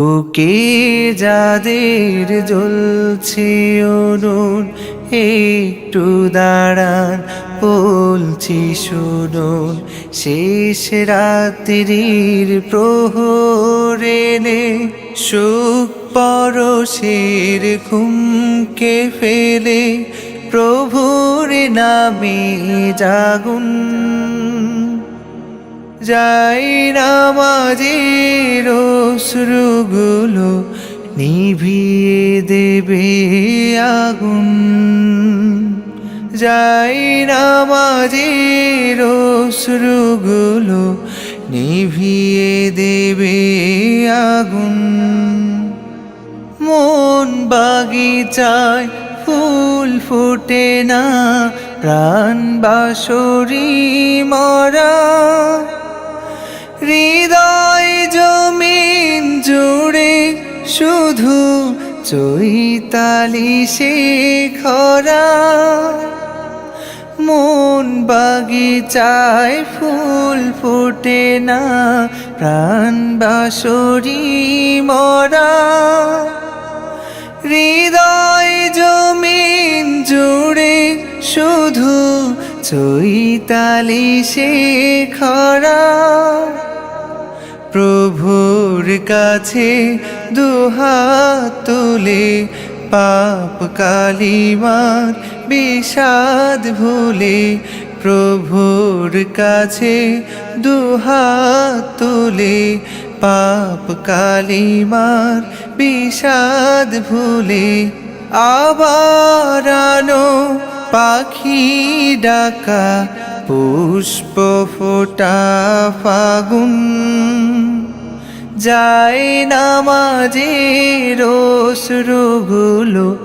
বুকে যাদের জ্বলছে উনুন, একটু দাঁড়ান বলছি শুনুন। শেষ রাত্রির প্রহরে সুখ পরশের ঘুমকে ফেলে প্রভুর নামে জাগুন। যাই নামাজের অশ্রুগুলো নিভিয়ে দেবে আগুন। যাই নামাজের অশ্রুগুলো নিভিয়ে দেবে আগুন। মন বাগিচায় ফুল ফোটে না, প্রাণ বাঁশরি মরা। হৃদয় জমিন জুড়ে শুধু চৈতালি সে খরা। মন বাগিচায় ফুল ফোটে না, প্রাণ বাঁশরি মরা। হৃদয় জমিন জুড়ে শুধু চৈতালি সে খরা। প্রভুর কাছে দুহাত তুলে পাপ কালিমার বিষাদ ভুলে। প্রভুর কাছে দুহাত তুলে পাপ কালিমার বিষাদ ভুলে। আবার আনো পাখি ডাকা, পুষ্প ফোটা ফাগুন। যায় নামাজের অশ্রুগুলো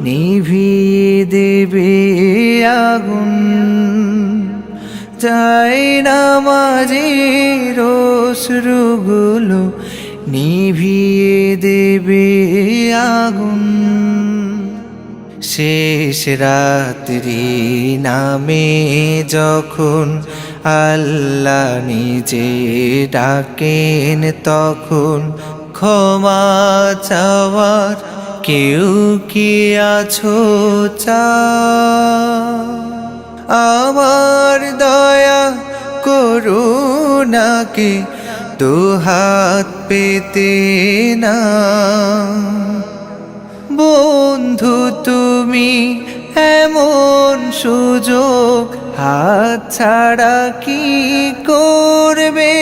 নিভিয়ে দেবে আগুন। যায় নামাজের অশ্রুগুলো নিভিয়ে দেবে আগুন। শেষ রাত্রি নামে যখন আল্লাহ নিজে ডাকেন, তখন ক্ষমা চাওয়ার কেউ কি আছো চা? আমার দয়া করুণাকে দুহাত পেতে না। বন্ধু তুমি এমন সুযোগ হাত ছাড়া কি করবে?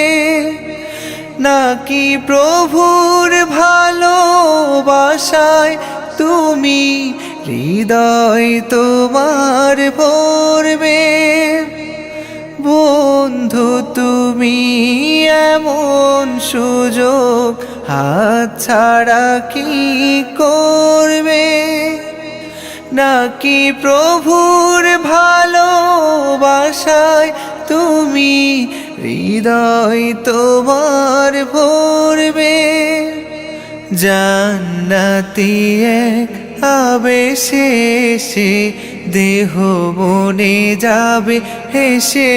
নাকি প্রভুর ভালোবাসায় তুমি হৃদয় তোমার ভরবে? বন্ধু তুমি এমন সুযোগ হাত ছাড়া কি করবে? নাকি প্রভুর ভালোবাসায় তুমি হৃদয় তোমার ভরবে? জান্নাতি এক আবেশে সে দেহ মনে যাবে হেসে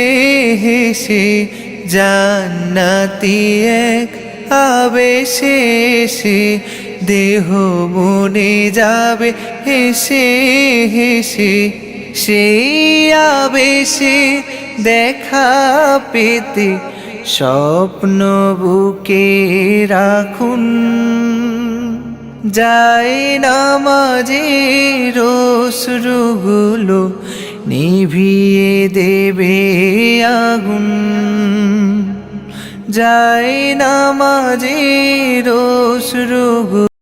হেসে। জান্নাতি এক আবেশে সে দেহ মনে যাবে হেসে হেসে। সেই আবেশে দেখা পেতে স্বপ্ন বুকে রাখুন। যায় নামাজের অশ্রুগুলো নিভিয়ে দেবে আগুন। যায় নামাজের অশ্রুগুলো